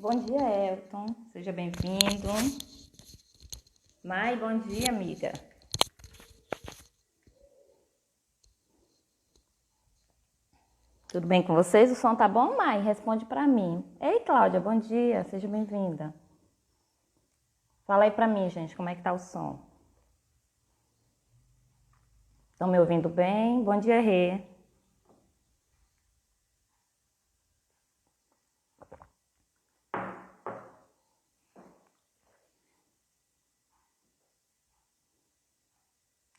Bom dia, Elton. Seja bem-vindo. Mai, bom dia, amiga. Tudo bem com vocês? O som tá bom, Mai? Responde pra mim. Ei, Cláudia, bom dia. Seja bem-vinda. Fala aí pra mim, gente, como é que tá o som? Estão me ouvindo bem? Bom dia, Rê.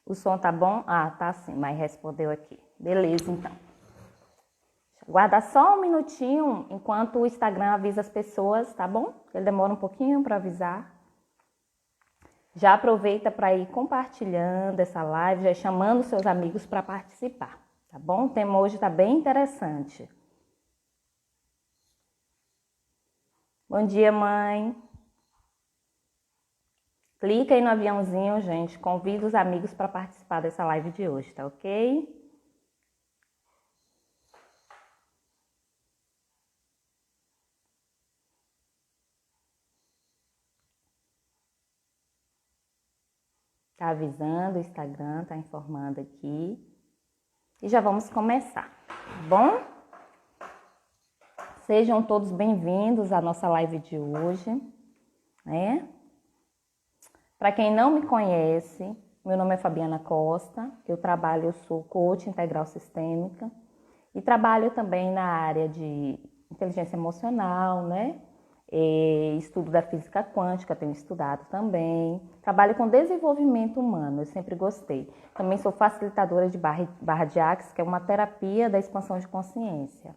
O som tá bom? Ah, tá sim. Mai respondeu aqui. Beleza, então. Guarda só um minutinho enquanto o Instagram avisa as pessoas, tá bom? Ele demora um pouquinho para avisar. Já aproveita para ir compartilhando essa live, já chamando seus amigos para participar, tá bom? O tema hoje tá bem interessante. Bom dia, mãe. Clica aí no aviãozinho, gente. Convida os amigos para participar dessa live de hoje, tá ok? Tá avisando, o Instagram tá informando aqui. E já vamos começar, tá bom? Sejam todos bem-vindos à nossa live de hoje, né? Para quem não me conhece, meu nome é Fabiana Costa, eu sou coach integral sistêmica e trabalho também na área de inteligência emocional, né? Estudo da física quântica, tenho estudado também. Trabalho com desenvolvimento humano, eu sempre gostei. Também sou facilitadora de barra de Axis, que é uma terapia da expansão de consciência.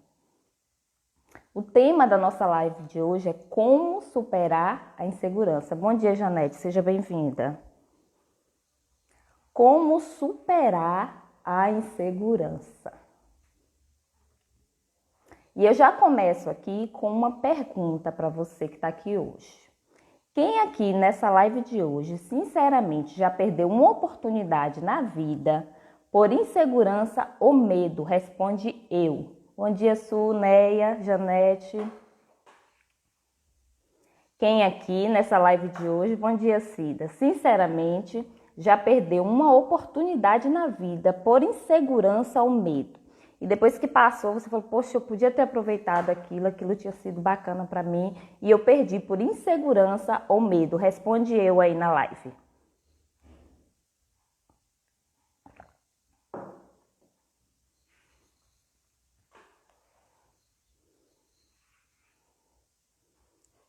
O tema da nossa live de hoje é como superar a insegurança. Bom dia, Janete, seja bem-vinda. Como superar a insegurança? E eu já começo aqui com uma pergunta para você que está aqui hoje. Quem aqui nessa live de hoje, sinceramente, já perdeu uma oportunidade na vida por insegurança ou medo? Responde eu. Bom dia, Su, Neia, Janete. Quem aqui nessa live de hoje, bom dia, Cida, sinceramente, já perdeu uma oportunidade na vida por insegurança ou medo? E depois que passou, você falou, poxa, eu podia ter aproveitado aquilo tinha sido bacana para mim e eu perdi por insegurança ou medo. Responde eu aí na live.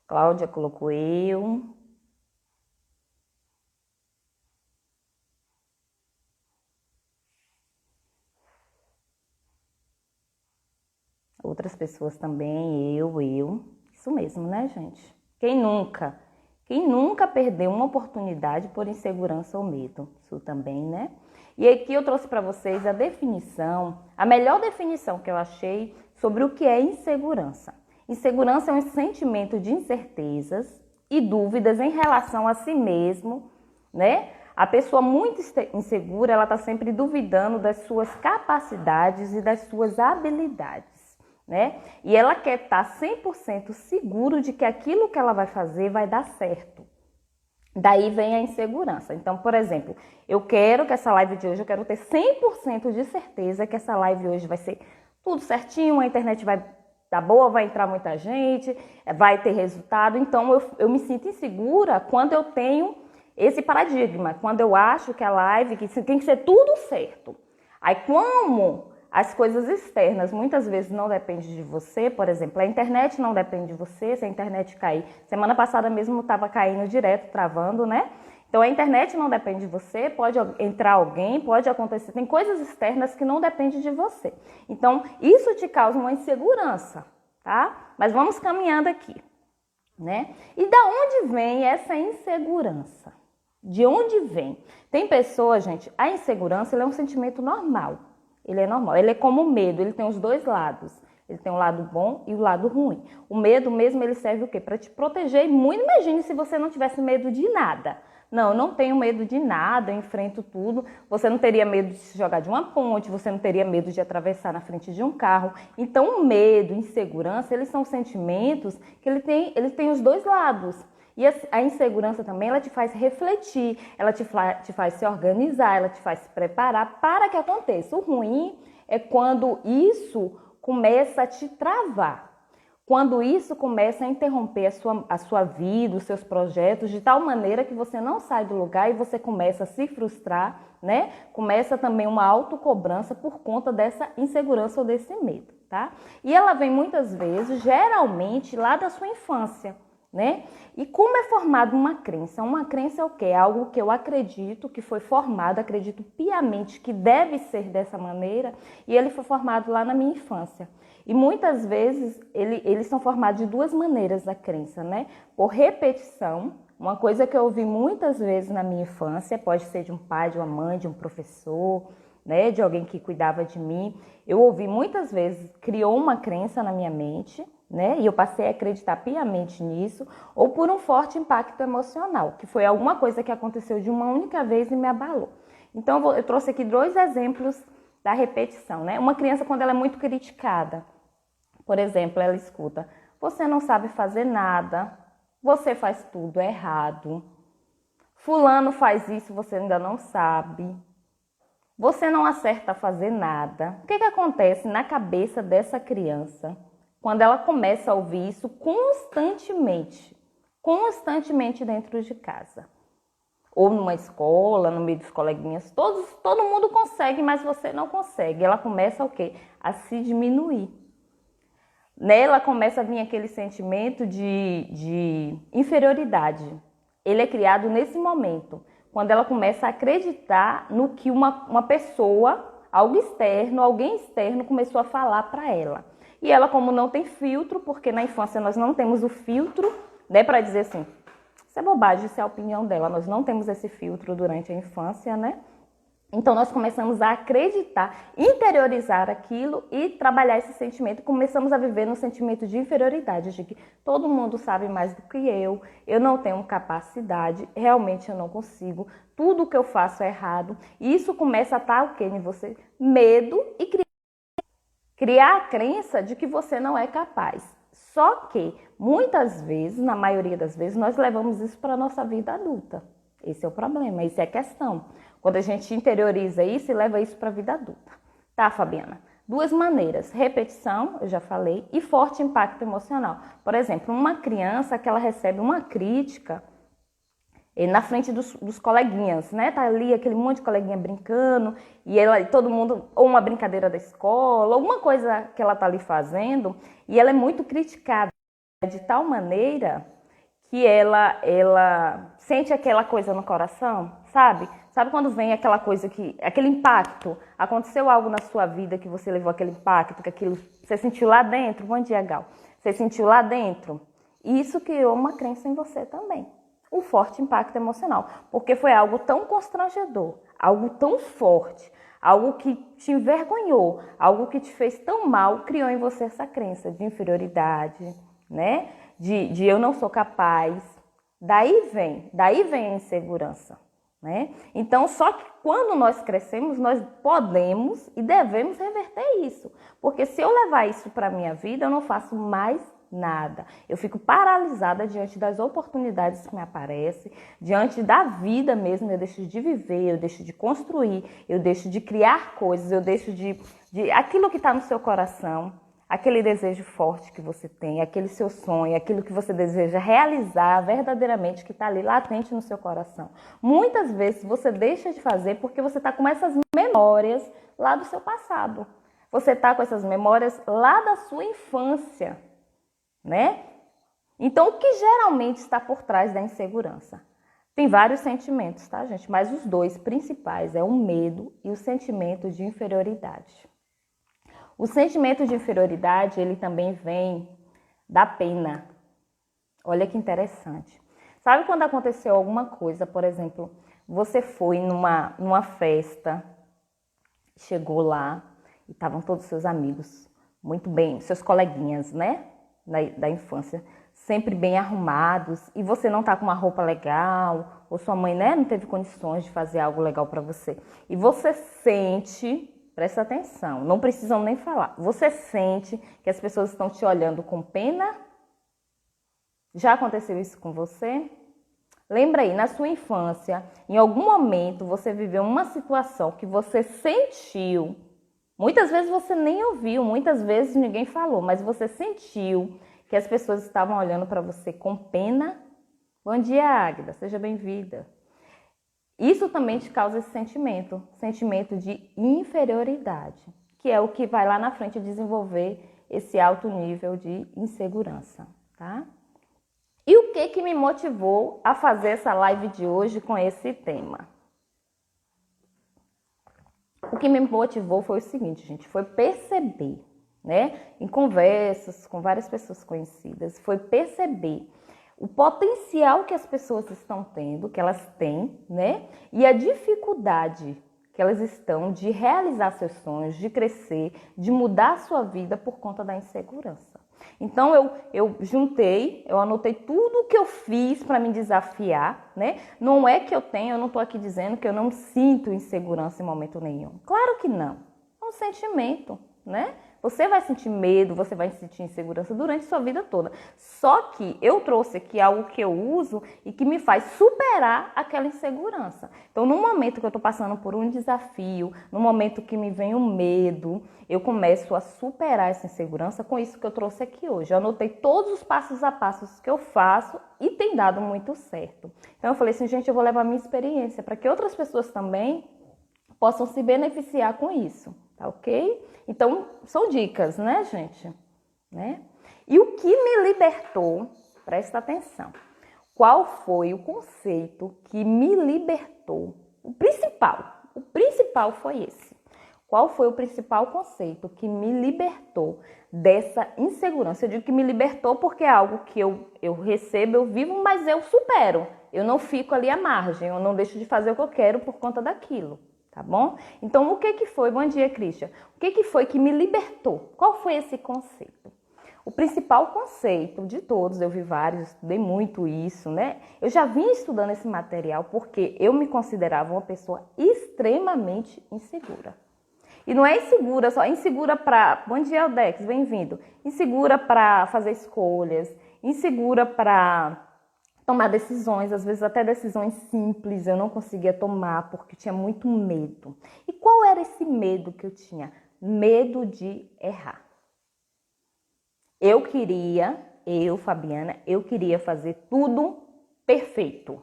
Cláudia colocou eu. Outras pessoas também, eu. Isso mesmo, né, gente? Quem nunca perdeu uma oportunidade por insegurança ou medo? Isso também, né? E aqui eu trouxe para vocês a definição, a melhor definição que eu achei sobre o que é insegurança. Insegurança é um sentimento de incertezas e dúvidas em relação a si mesmo, né? A pessoa muito insegura, ela está sempre duvidando das suas capacidades e das suas habilidades, né? E ela quer estar 100% seguro de que aquilo que ela vai fazer vai dar certo. Daí vem a insegurança. Então, por exemplo, eu quero que essa live de hoje, eu quero ter 100% de certeza que essa live hoje vai ser tudo certinho, a internet vai dar boa, vai entrar muita gente, vai ter resultado. Então, eu me sinto insegura quando eu tenho esse paradigma, quando eu acho que a live que tem que ser tudo certo. Aí, como as coisas externas muitas vezes não dependem de você, por exemplo, a internet não depende de você, se a internet cair. Semana passada mesmo estava caindo direto, travando, né? Então a internet não depende de você, pode entrar alguém, pode acontecer, tem coisas externas que não dependem de você. Então isso te causa uma insegurança, tá? Mas vamos caminhando aqui, né? E da onde vem essa insegurança? De onde vem? Tem pessoas, gente, a insegurança é um sentimento normal. Ele é normal, ele é como o medo, ele tem os dois lados. Ele tem o lado bom e o lado ruim. O medo mesmo, ele serve o quê? Para te proteger muito. Imagine se você não tivesse medo de nada. Não, eu não tenho medo de nada, eu enfrento tudo. Você não teria medo de se jogar de uma ponte, você não teria medo de atravessar na frente de um carro. Então, o medo, insegurança, eles são sentimentos que eles têm os dois lados. E a insegurança também, ela te faz refletir, ela te faz se organizar, ela te faz se preparar para que aconteça. O ruim é quando isso começa a te travar. Quando isso começa a interromper a sua vida, os seus projetos, de tal maneira que você não sai do lugar e você começa a se frustrar, né? Começa também uma autocobrança por conta dessa insegurança ou desse medo, tá? E ela vem muitas vezes, geralmente, lá da sua infância, né? E como é formada uma crença? Uma crença é o quê? É algo que eu acredito que foi formado, acredito piamente que deve ser dessa maneira, e ele foi formado lá na minha infância. E muitas vezes eles são formados de duas maneiras a crença, né? Por repetição, uma coisa que eu ouvi muitas vezes na minha infância, pode ser de um pai, de uma mãe, de um professor, né? De alguém que cuidava de mim. Eu ouvi muitas vezes, criou uma crença na minha mente, né? E eu passei a acreditar piamente nisso, ou por um forte impacto emocional, que foi alguma coisa que aconteceu de uma única vez e me abalou. Então eu trouxe aqui 2 exemplos da repetição, né? Uma criança, quando ela é muito criticada, por exemplo, ela escuta: você não sabe fazer nada, você faz tudo errado, fulano faz isso, você ainda não sabe, você não acerta a fazer nada. O que acontece na cabeça dessa criança quando ela começa a ouvir isso constantemente dentro de casa? Ou numa escola, no meio dos coleguinhas, todo mundo consegue, mas você não consegue. Ela começa o quê? A se diminuir. Nela começa a vir aquele sentimento de inferioridade. Ele é criado nesse momento, quando ela começa a acreditar no que uma pessoa, algo externo, alguém externo começou a falar para ela. E ela, como não tem filtro, porque na infância nós não temos o filtro, né, para dizer assim, isso é bobagem, isso é a opinião dela, nós não temos esse filtro durante a infância, né? Então, nós começamos a acreditar, interiorizar aquilo e trabalhar esse sentimento. Começamos a viver no sentimento de inferioridade, de que todo mundo sabe mais do que eu não tenho capacidade, realmente eu não consigo, tudo que eu faço é errado. E isso começa a estar o quê em você? Medo e criar a crença de que você não é capaz. Só que, muitas vezes, na maioria das vezes, nós levamos isso para a nossa vida adulta. Esse é o problema, essa é a questão. Quando a gente interioriza isso e leva isso para a vida adulta. Tá, Fabiana? 2 maneiras, repetição, eu já falei, e forte impacto emocional. Por exemplo, uma criança que ela recebe uma crítica na frente dos coleguinhas, né? Tá ali aquele monte de coleguinha brincando, e todo mundo, ou uma brincadeira da escola, alguma coisa que ela tá ali fazendo, e ela é muito criticada de tal maneira que ela sente aquela coisa no coração, sabe? Sabe quando vem aquela coisa aquele impacto, aconteceu algo na sua vida que você levou aquele impacto, que aquilo você sentiu lá dentro? Bom dia, Gal. Você sentiu lá dentro? E isso criou uma crença em você também. Um forte impacto emocional, porque foi algo tão constrangedor, algo tão forte, algo que te envergonhou, algo que te fez tão mal, criou em você essa crença de inferioridade, né? De eu não sou capaz. Daí vem a insegurança, né? Então, só que quando nós crescemos, nós podemos e devemos reverter isso. Porque se eu levar isso para a minha vida, eu não faço mais nada. Eu fico paralisada diante das oportunidades que me aparecem, diante da vida mesmo, eu deixo de viver, eu deixo de construir, eu deixo de criar coisas, eu deixo de aquilo que está no seu coração, aquele desejo forte que você tem, aquele seu sonho, aquilo que você deseja realizar verdadeiramente, que está ali latente no seu coração. Muitas vezes você deixa de fazer porque você está com essas memórias lá do seu passado. Você está com essas memórias lá da sua infância, né? Então, o que geralmente está por trás da insegurança? Tem vários sentimentos, tá, gente? Mas os 2 principais é o medo e o sentimento de inferioridade. O sentimento de inferioridade, ele também vem da pena. Olha que interessante. Sabe quando aconteceu alguma coisa, por exemplo, você foi numa festa, chegou lá e estavam todos os seus amigos, muito bem, seus coleguinhas, né, da infância, sempre bem arrumados, e você não tá com uma roupa legal, ou sua mãe, né, não teve condições de fazer algo legal para você. E você sente, presta atenção, não precisam nem falar. Você sente que as pessoas estão te olhando com pena? Já aconteceu isso com você? Lembra aí, na sua infância, em algum momento você viveu uma situação que você sentiu, muitas vezes você nem ouviu, muitas vezes ninguém falou, mas você sentiu que as pessoas estavam olhando para você com pena? Bom dia, Águida, seja bem-vinda. Isso também te causa esse sentimento de inferioridade, que é o que vai lá na frente desenvolver esse alto nível de insegurança, tá? E o que me motivou a fazer essa live de hoje com esse tema? O que me motivou foi o seguinte, gente, foi perceber, né, em conversas com várias pessoas conhecidas, foi perceber o potencial que as pessoas estão tendo, que elas têm, né, e a dificuldade que elas estão de realizar seus sonhos, de crescer, de mudar a sua vida por conta da insegurança. Então eu anotei tudo o que eu fiz para me desafiar, né? Não é que eu não estou aqui dizendo que eu não sinto insegurança em momento nenhum. Claro que não. É um sentimento, né? Você vai sentir medo, você vai sentir insegurança durante a sua vida toda. Só que eu trouxe aqui algo que eu uso e que me faz superar aquela insegurança. Então, no momento que eu estou passando por um desafio, no momento que me vem o medo, eu começo a superar essa insegurança com isso que eu trouxe aqui hoje. Eu anotei todos os passos a passos que eu faço e tem dado muito certo. Então, eu falei assim, gente, eu vou levar a minha experiência para que outras pessoas também possam se beneficiar com isso, tá ok? Então, são dicas, né, gente? Né? E o que me libertou, presta atenção, qual foi o conceito que me libertou? O principal foi esse. Qual foi o principal conceito que me libertou dessa insegurança? Eu digo que me libertou porque é algo que eu recebo, eu vivo, mas eu supero. Eu não fico ali à margem, eu não deixo de fazer o que eu quero por conta daquilo. Tá bom? Então, o que foi? Bom dia, Cristian. O que foi que me libertou? Qual foi esse conceito? O principal conceito de todos, eu vi vários, estudei muito isso, né? Eu já vim estudando esse material porque eu me considerava uma pessoa extremamente insegura. E não é insegura só, insegura para... Bom dia, Aldex, bem-vindo. Insegura para fazer escolhas, insegura para tomar decisões, às vezes até decisões simples eu não conseguia tomar porque tinha muito medo. E qual era esse medo que eu tinha? Medo de errar. Fabiana, eu queria fazer tudo perfeito.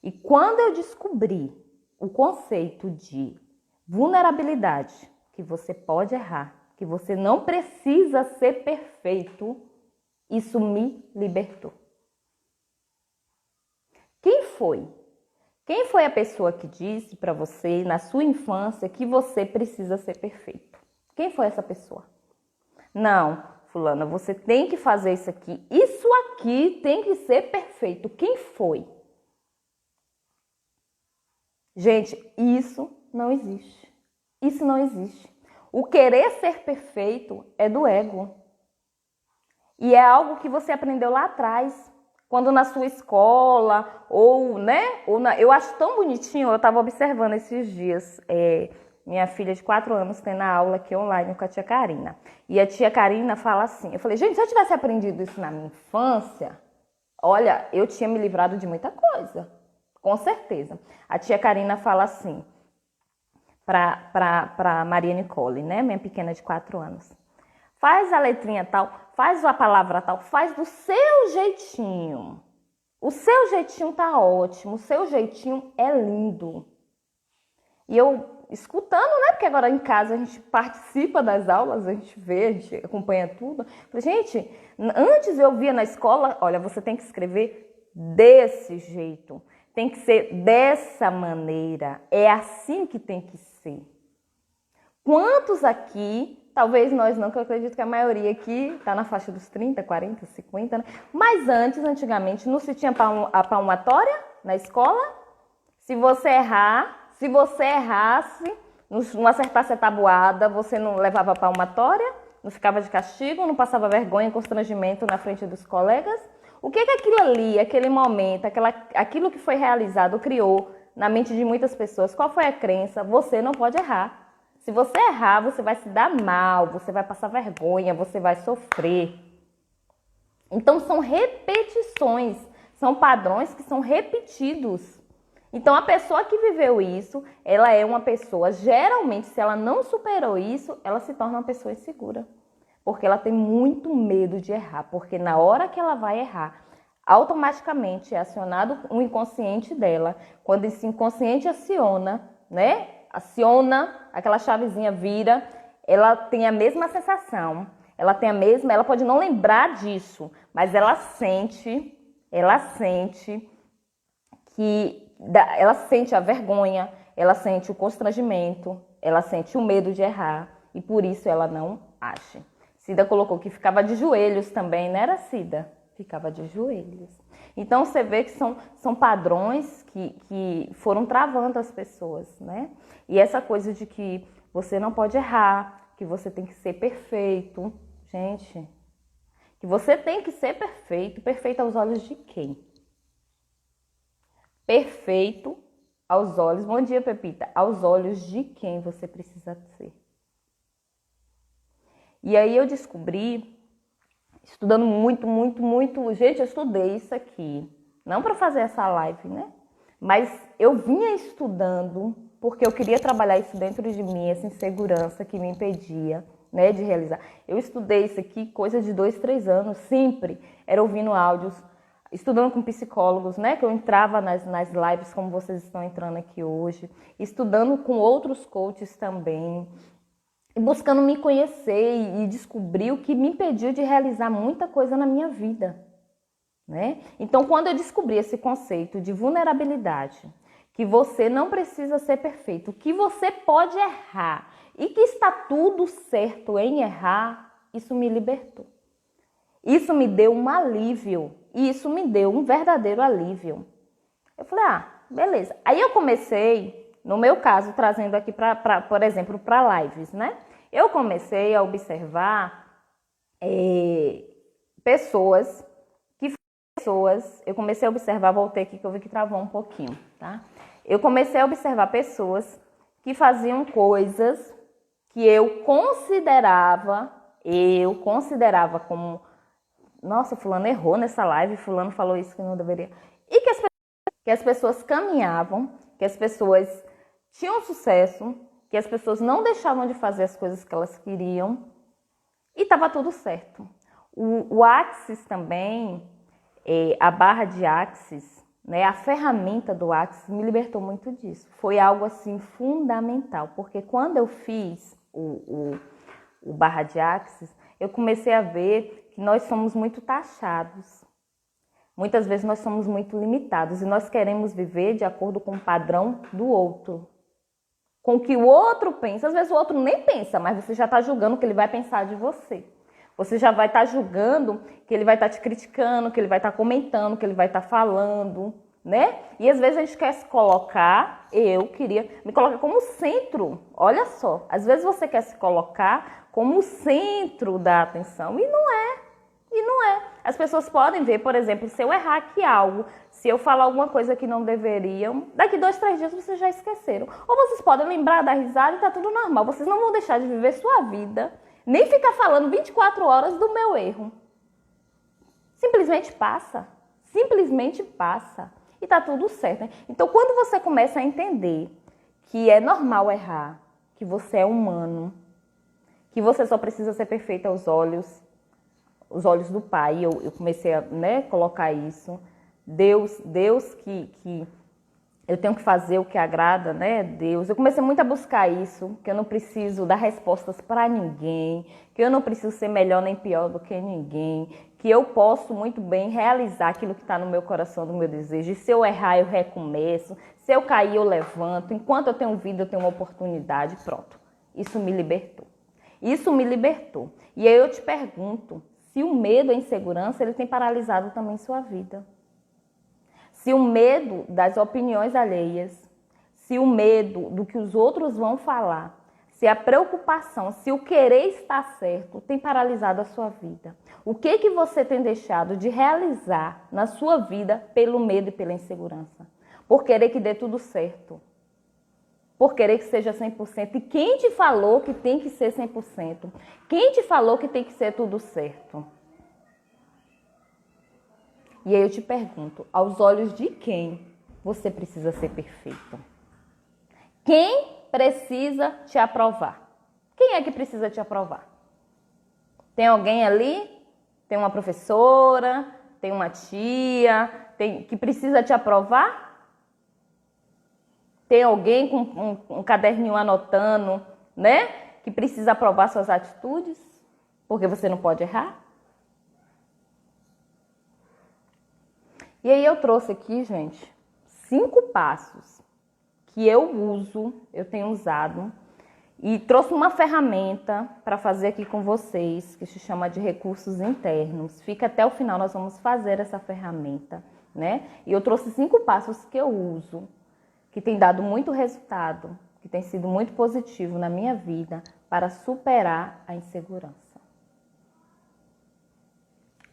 E quando eu descobri o conceito de vulnerabilidade, que você pode errar, que você não precisa ser perfeito, isso me libertou. Quem foi? Quem foi a pessoa que disse para você, na sua infância, que você precisa ser perfeito? Quem foi essa pessoa? Não, fulana, você tem que fazer isso aqui tem que ser perfeito. Quem foi? Gente, isso não existe. Isso não existe. O querer ser perfeito é do ego. E é algo que você aprendeu lá atrás, quando na sua escola, eu acho tão bonitinho, eu estava observando esses dias, minha filha de 4 anos tendo a aula aqui online com a tia Karina. E a tia Karina fala assim, eu falei, gente, se eu tivesse aprendido isso na minha infância, olha, eu tinha me livrado de muita coisa, com certeza. A tia Karina fala assim, para Maria Nicole, né, minha pequena de 4 anos. Faz a letrinha tal, faz a palavra tal, faz do seu jeitinho. O seu jeitinho tá ótimo, o seu jeitinho é lindo. E eu escutando, né? Porque agora em casa a gente participa das aulas, a gente vê, a gente acompanha tudo. Falei, gente, antes eu via na escola, olha, você tem que escrever desse jeito. Tem que ser dessa maneira. É assim que tem que ser. Quantos aqui... Talvez nós não, que eu acredito que a maioria aqui está na faixa dos 30, 40, 50, né? Mas antigamente, não se tinha a palmatória na escola? Se você errasse, não acertasse a tabuada, você não levava a palmatória, não ficava de castigo, não passava vergonha, constrangimento na frente dos colegas. O que aquilo ali, aquele momento, aquilo que foi realizado, criou na mente de muitas pessoas? Qual foi a crença? Você não pode errar. Se você errar, você vai se dar mal, você vai passar vergonha, você vai sofrer. Então são repetições, são padrões que são repetidos. Então a pessoa que viveu isso, ela é uma pessoa, geralmente, se ela não superou isso, ela se torna uma pessoa insegura. Porque ela tem muito medo de errar, porque na hora que ela vai errar, automaticamente é acionado o inconsciente dela. Quando esse inconsciente aciona, né? Aciona, aquela chavezinha vira, ela tem a mesma sensação, ela tem a mesma, ela pode não lembrar disso, mas ela sente ela sente a vergonha, ela sente o constrangimento, ela sente o medo de errar e por isso ela não age. Cida colocou que ficava de joelhos também, não era, Cida? Ficava de joelhos. Então você vê que são padrões que foram travando as pessoas, né? E essa coisa de que você não pode errar, que você tem que ser perfeito. Gente, que você tem que ser perfeito. Perfeito aos olhos de quem? Perfeito aos olhos, bom dia, Pepita, aos olhos de quem você precisa ser. E aí eu descobri, estudando muito, gente, eu estudei isso aqui, não para fazer essa live, né? Mas eu vinha estudando porque eu queria trabalhar isso dentro de mim, essa insegurança que me impedia, né, de realizar. Eu estudei isso aqui coisa de 2, 3 anos, sempre era ouvindo áudios, estudando com psicólogos, né, que eu entrava nas lives como vocês estão entrando aqui hoje, estudando com outros coaches também, buscando me conhecer e descobrir o que me impediu de realizar muita coisa na minha vida, né? Então, quando eu descobri esse conceito de vulnerabilidade, que você não precisa ser perfeito, que você pode errar e que está tudo certo em errar, isso me libertou. Isso me deu um alívio, e isso me deu um verdadeiro alívio. Eu falei, beleza. Aí eu comecei, no meu caso, trazendo aqui, por exemplo, para lives, né? Eu comecei a observar eu comecei a observar, voltei aqui que eu vi que travou um pouquinho, tá? Eu comecei a observar pessoas que faziam coisas que eu considerava como, nossa, fulano errou nessa live, fulano falou isso que não deveria. E que as pessoas caminhavam, que as pessoas tinham sucesso, que as pessoas não deixavam de fazer as coisas que elas queriam e estava tudo certo. O Axis também, a barra de Axis, né, a ferramenta do Axis me libertou muito disso. Foi algo assim fundamental, porque quando eu fiz o barra de Axis, eu comecei a ver que nós somos muito taxados. Muitas vezes nós somos muito limitados e nós queremos viver de acordo com o padrão do outro. Com o que o outro pensa. Às vezes o outro nem pensa, mas você já está julgando o que ele vai pensar de você. Você já vai estar julgando que ele vai estar te criticando, que ele vai estar comentando, que ele vai estar falando, né? E às vezes a gente quer se colocar, eu queria me colocar como centro. Olha só, às vezes você quer se colocar como o centro da atenção e não é. E não é. As pessoas podem ver, por exemplo, se eu errar aqui algo, se eu falar alguma coisa que não deveriam, daqui 2, 3 dias vocês já esqueceram. Ou vocês podem lembrar, dar risada e tá tudo normal. Vocês não vão deixar de viver sua vida, nem ficar falando 24 horas do meu erro. Simplesmente passa. Simplesmente passa. E tá tudo certo, né? Então, quando você começa a entender que é normal errar, que você é humano, que você só precisa ser perfeito aos olhos do Pai, eu comecei a, né, colocar isso. Deus que eu tenho que fazer o que agrada, né, Deus. Eu comecei muito a buscar isso, que eu não preciso dar respostas para ninguém, que eu não preciso ser melhor nem pior do que ninguém, que eu posso muito bem realizar aquilo que está no meu coração, do meu desejo. E se eu errar, eu recomeço. Se eu cair, eu levanto. Enquanto eu tenho vida, eu tenho uma oportunidade. Pronto. Isso me libertou. Isso me libertou. E aí eu te pergunto, se o medo, a insegurança, ele tem paralisado também sua vida. Se o medo das opiniões alheias, se o medo do que os outros vão falar, se a preocupação, se o querer estar certo tem paralisado a sua vida. O que você tem deixado de realizar na sua vida pelo medo e pela insegurança? Por querer que dê tudo certo. Por querer que seja 100%. E quem te falou que tem que ser 100%? Quem te falou que tem que ser tudo certo? E aí eu te pergunto, aos olhos de quem você precisa ser perfeito? Quem precisa te aprovar? Quem é que precisa te aprovar? Tem alguém ali? Tem uma professora? Tem uma tia? Que precisa te aprovar? Tem alguém com um caderninho anotando, né? Que precisa aprovar suas atitudes? Porque você não pode errar? E aí eu trouxe aqui, gente, 5 passos que eu uso, eu tenho usado, e trouxe uma ferramenta para fazer aqui com vocês, que se chama de recursos internos. Fica até o final, nós vamos fazer essa ferramenta, né? E eu trouxe 5 passos que eu uso, que tem dado muito resultado, que tem sido muito positivo na minha vida para superar a insegurança.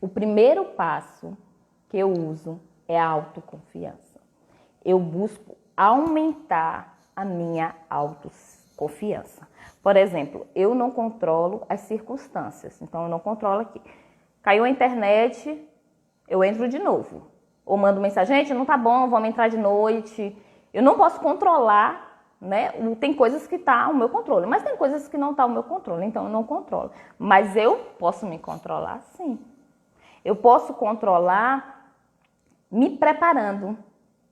O primeiro passo que eu uso é a autoconfiança. Eu busco aumentar a minha autoconfiança. Por exemplo, eu não controlo as circunstâncias, então eu não controlo aqui. Caiu a internet, eu entro de novo. Ou mando mensagem, gente, não tá bom, vamos entrar de noite. Eu não posso controlar, né? Tem coisas que tá ao meu controle, mas tem coisas que não tá ao meu controle, então eu não controlo. Mas eu posso me controlar, sim. Eu posso controlar me preparando.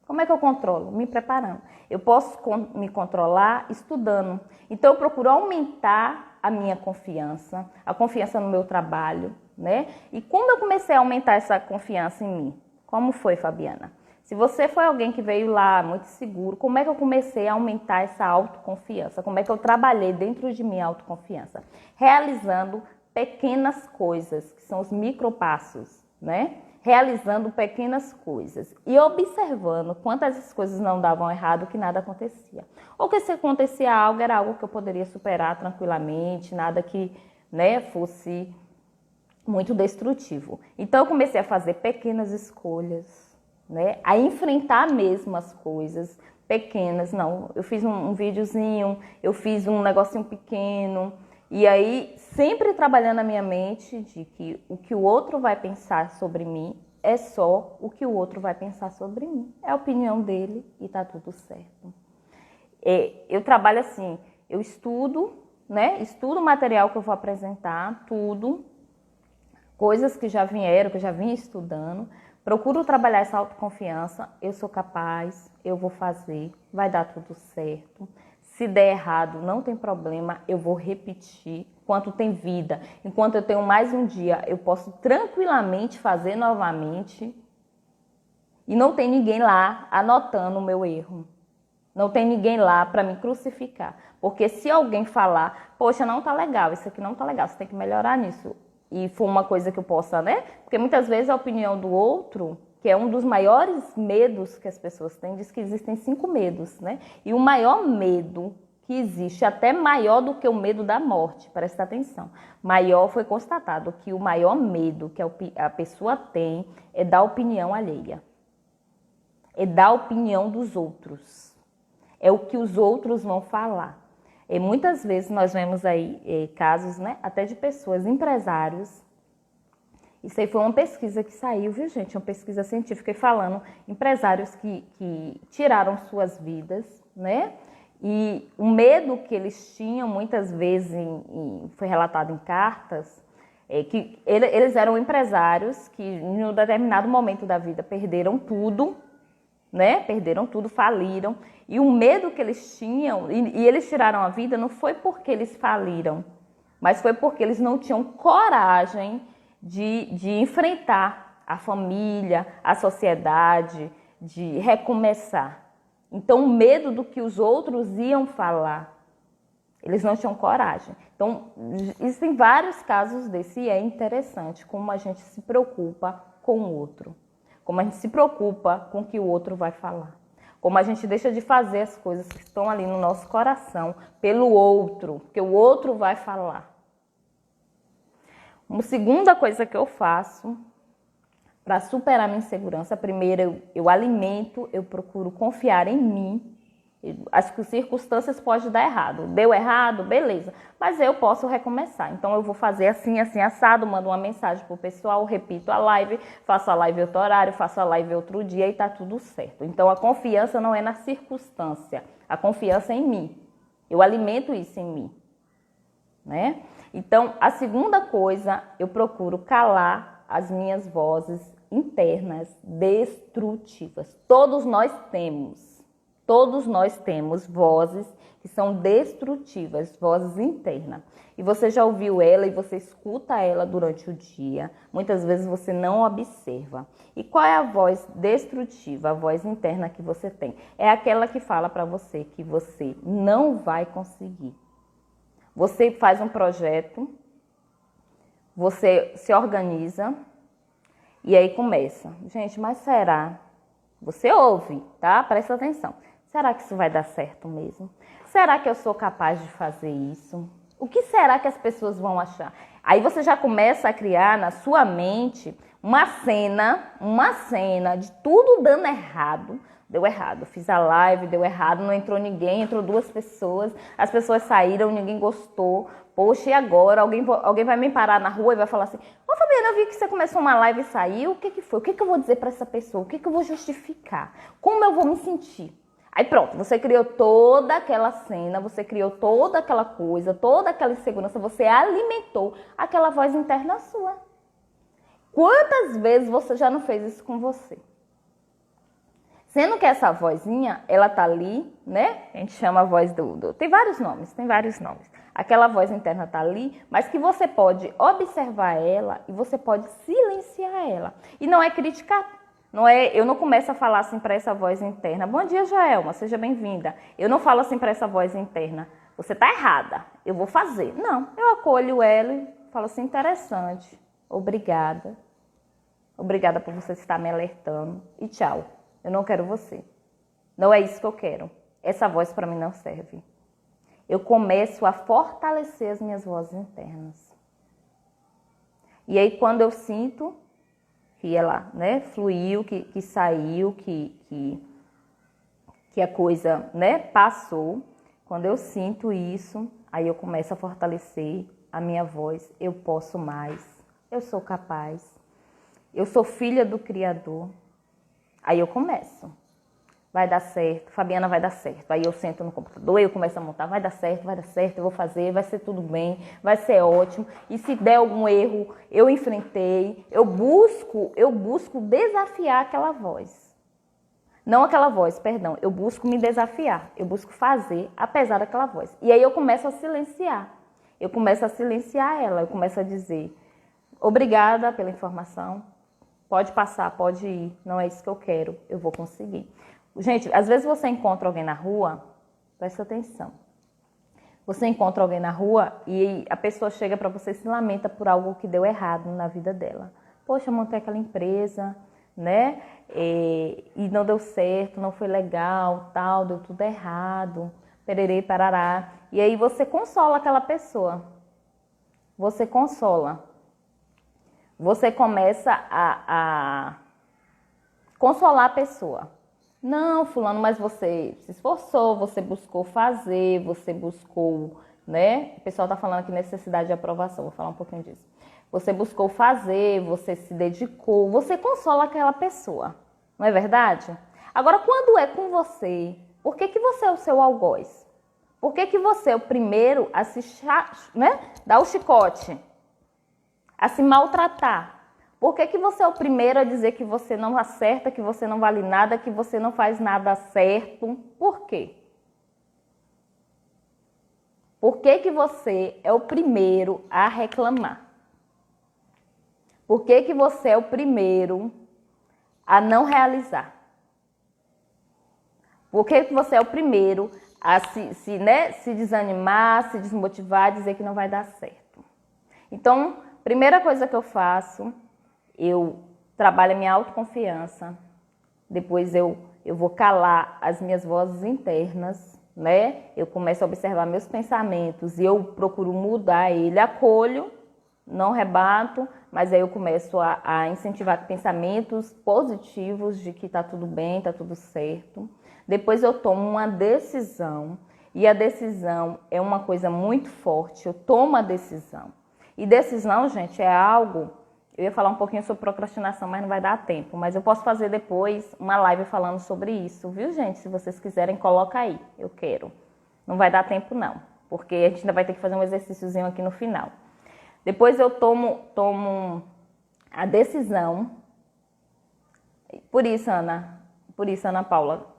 Como é que eu controlo? Me preparando. Eu posso me controlar estudando. Então eu procuro aumentar a minha confiança, a confiança no meu trabalho, né? E como eu comecei a aumentar essa confiança em mim? Como foi, Fabiana? Se você foi alguém que veio lá muito seguro, como é que eu comecei a aumentar essa autoconfiança? Como é que eu trabalhei dentro de minha autoconfiança? Realizando pequenas coisas, que são os micropassos, né? Realizando pequenas coisas e observando quantas essas coisas não davam errado, que nada acontecia. Ou que se acontecia algo, era algo que eu poderia superar tranquilamente, nada que, né, fosse muito destrutivo. Então eu comecei a fazer pequenas escolhas, né, a enfrentar mesmo as coisas pequenas. Não, eu fiz um videozinho, eu fiz um negocinho pequeno, e aí sempre trabalhando a minha mente de que o que o outro vai pensar sobre mim é só o que o outro vai pensar sobre mim. É a opinião dele e tá tudo certo. Eu trabalho assim, eu estudo, né, estudo o material que eu vou apresentar, tudo, coisas que já vieram, que eu já vinha estudando. Procuro trabalhar essa autoconfiança, eu sou capaz, eu vou fazer, vai dar tudo certo. Se der errado, não tem problema, eu vou repetir. Enquanto tem vida, enquanto eu tenho mais um dia, eu posso tranquilamente fazer novamente. E não tem ninguém lá anotando o meu erro. Não tem ninguém lá para me crucificar. Porque se alguém falar, poxa, não tá legal, isso aqui não tá legal, você tem que melhorar nisso. E for uma coisa que eu possa, né? Porque muitas vezes a opinião do outro, que é um dos maiores medos que as pessoas têm, diz que existem 5 medos, né? E o maior medo que existe, até maior do que o medo da morte, presta atenção. Maior, foi constatado que o maior medo que a pessoa tem é da opinião alheia. É da opinião dos outros. É o que os outros vão falar. E muitas vezes nós vemos aí casos, né, até de pessoas, empresários. Isso aí foi uma pesquisa que saiu, viu, gente? Uma pesquisa científica falando empresários que tiraram suas vidas, né? E o medo que eles tinham, muitas vezes, foi relatado em cartas, que eles eram empresários que, em um determinado momento da vida, perderam tudo, né? Perderam tudo, faliram. E o medo que eles tinham, e eles tiraram a vida, não foi porque eles faliram, mas foi porque eles não tinham coragem de enfrentar a família, a sociedade, de recomeçar. Então, o medo do que os outros iam falar, eles não tinham coragem. Então, existem vários casos desse, e é interessante como a gente se preocupa com o outro. Como a gente se preocupa com o que o outro vai falar. Como a gente deixa de fazer as coisas que estão ali no nosso coração pelo outro, porque o outro vai falar. Uma segunda coisa que eu faço para superar minha insegurança, primeiro eu alimento, eu procuro confiar em mim. As circunstâncias podem dar errado. Deu errado, beleza. Mas eu posso recomeçar. Então eu vou fazer assim, assim, assado, mando uma mensagem pro pessoal, repito a live, faço a live outro horário, faço a live outro dia e tá tudo certo. Então a confiança não é na circunstância, a confiança é em mim. Eu alimento isso em mim, né? Então a segunda coisa, eu procuro calar as minhas vozes internas destrutivas. Todos nós temos vozes que são destrutivas, vozes internas. E você já ouviu ela e você escuta ela durante o dia. Muitas vezes você não observa. E qual é a voz destrutiva, a voz interna que você tem? É aquela que fala para você que você não vai conseguir. Você faz um projeto, você se organiza e aí começa. Gente, mas será? Você ouve, tá? Presta atenção. Será que isso vai dar certo mesmo? Será que eu sou capaz de fazer isso? O que será que as pessoas vão achar? Aí você já começa a criar na sua mente uma cena de tudo dando errado. Deu errado, fiz a live, deu errado, não entrou ninguém, entrou 2 pessoas, as pessoas saíram, ninguém gostou. Poxa, e agora? Alguém vai me parar na rua e vai falar assim: ô Fabiana, eu vi que você começou uma live e saiu, o que que foi? O que que eu vou dizer para essa pessoa? O que que eu vou justificar? Como eu vou me sentir? Aí pronto, você criou toda aquela cena, você criou toda aquela coisa, toda aquela insegurança, você alimentou aquela voz interna sua. Quantas vezes você já não fez isso com você? Sendo que essa vozinha, ela tá ali, né? A gente chama a voz Tem vários nomes. Aquela voz interna tá ali, mas que você pode observar ela e você pode silenciar ela. E não é criticar. Eu não começo a falar assim para essa voz interna: bom dia, Joelma, seja bem-vinda. Eu não falo assim para essa voz interna: você tá errada, eu vou fazer. Não, eu acolho ela e falo assim: interessante, obrigada. Obrigada por você estar me alertando e tchau. Eu não quero você. Não é isso que eu quero. Essa voz para mim não serve. Eu começo a fortalecer as minhas vozes internas. E aí quando eu sinto que ela, né, fluiu, que saiu, que a coisa, né, passou, quando eu sinto isso, aí eu começo a fortalecer a minha voz. Eu posso mais, eu sou capaz, eu sou filha do Criador. Aí eu começo. Vai dar certo, Fabiana, vai dar certo. Aí eu sento no computador, eu começo a montar, vai dar certo, eu vou fazer, vai ser tudo bem, vai ser ótimo. E se der algum erro, eu enfrentei, eu busco desafiar aquela voz. Não aquela voz, perdão, eu busco me desafiar, eu busco fazer apesar daquela voz. E aí eu começo a silenciar. Eu começo a silenciar ela, eu começo a dizer: obrigada pela informação. Pode passar, pode ir, não é isso que eu quero, eu vou conseguir. Gente, às vezes você encontra alguém na rua, presta atenção. Você encontra alguém na rua e a pessoa chega para você e se lamenta por algo que deu errado na vida dela. Poxa, eu montei aquela empresa, né? E não deu certo, não foi legal, tal, deu tudo errado, pererê, parará. E aí você consola aquela pessoa. Você consola. Você começa a consolar a pessoa. Não, fulano, mas você se esforçou, você buscou fazer, você buscou, né? O pessoal tá falando aqui necessidade de aprovação, vou falar um pouquinho disso. Você buscou fazer, você se dedicou, você consola aquela pessoa, não é verdade? Agora, quando é com você, por que você é o seu algoz? Por que você é o primeiro a se, né, dar o chicote? A se maltratar? Por que você é o primeiro a dizer que você não acerta, que você não vale nada, que você não faz nada certo? Por quê? Por que você é o primeiro a reclamar? Por que você é o primeiro a não realizar? Por que você é o primeiro a se desanimar, se desmotivar, dizer que não vai dar certo? Então, primeira coisa que eu faço, eu trabalho a minha autoconfiança, depois eu eu vou calar as minhas vozes internas, né? Eu começo a observar meus pensamentos e eu procuro mudar ele, acolho, não rebato, mas aí eu começo a incentivar pensamentos positivos de que tá tudo bem, tá tudo certo. Depois eu tomo uma decisão, e a decisão é uma coisa muito forte, eu tomo a decisão. E decisão, gente, é algo... Eu ia falar um pouquinho sobre procrastinação, mas não vai dar tempo. Mas eu posso fazer depois uma live falando sobre isso, viu, gente? Se vocês quiserem, coloca aí, eu quero. Não vai dar tempo, não, porque a gente ainda vai ter que fazer um exercíciozinho aqui no final. Depois eu tomo a decisão. Por isso, Ana Paula,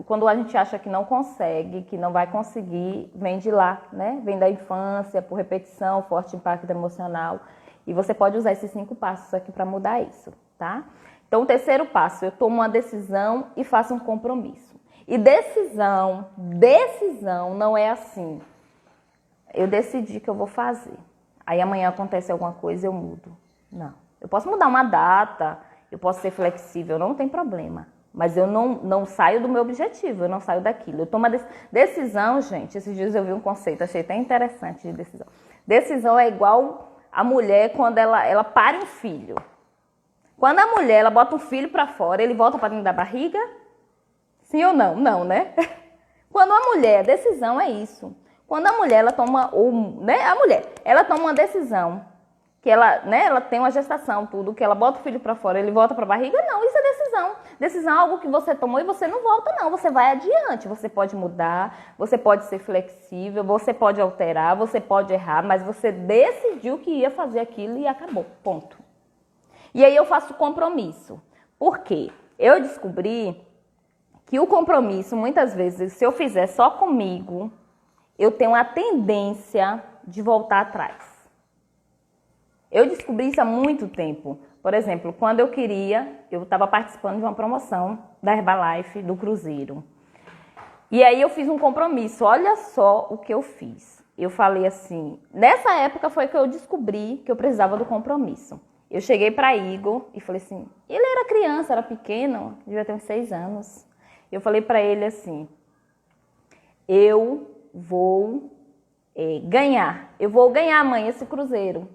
quando a gente acha que não consegue, que não vai conseguir, vem de lá, né? Vem da infância, por repetição, forte impacto emocional. E você pode usar esses 5 passos aqui para mudar isso, tá? Então, o terceiro passo, eu tomo uma decisão e faço um compromisso. E decisão não é assim. Eu decidi que eu vou fazer. Aí amanhã acontece alguma coisa, eu mudo. Não. Eu posso mudar uma data, eu posso ser flexível, não tem problema. Mas eu não saio do meu objetivo, eu não saio daquilo. Eu tomo a decisão, gente. Esses dias eu vi um conceito, achei até interessante de decisão. Decisão é igual a mulher quando ela pare um filho. Quando a mulher ela bota um filho para fora, ele volta para dentro da barriga? Sim ou não? Não, né? Quando a mulher, a decisão é isso. Quando a mulher ela toma, ela toma uma decisão, que ela tem uma gestação, tudo, que ela bota o filho para fora, ele volta para a barriga, não, isso é decisão. Decisão é algo que você tomou e você não volta, não, você vai adiante, você pode mudar, você pode ser flexível, você pode alterar, você pode errar, mas você decidiu que ia fazer aquilo e acabou, ponto. E aí eu faço compromisso. Por quê? Eu descobri que o compromisso, muitas vezes, se eu fizer só comigo, eu tenho a tendência de voltar atrás. Eu descobri isso há muito tempo. Por exemplo, quando eu estava participando de uma promoção da Herbalife, do Cruzeiro. E aí eu fiz um compromisso, olha só o que eu fiz. Eu falei assim, nessa época foi que eu descobri que eu precisava do compromisso. Eu cheguei para Igor e falei assim, ele era criança, era pequeno, devia ter uns 6 anos. Eu falei para ele assim, eu vou ganhar amanhã esse cruzeiro.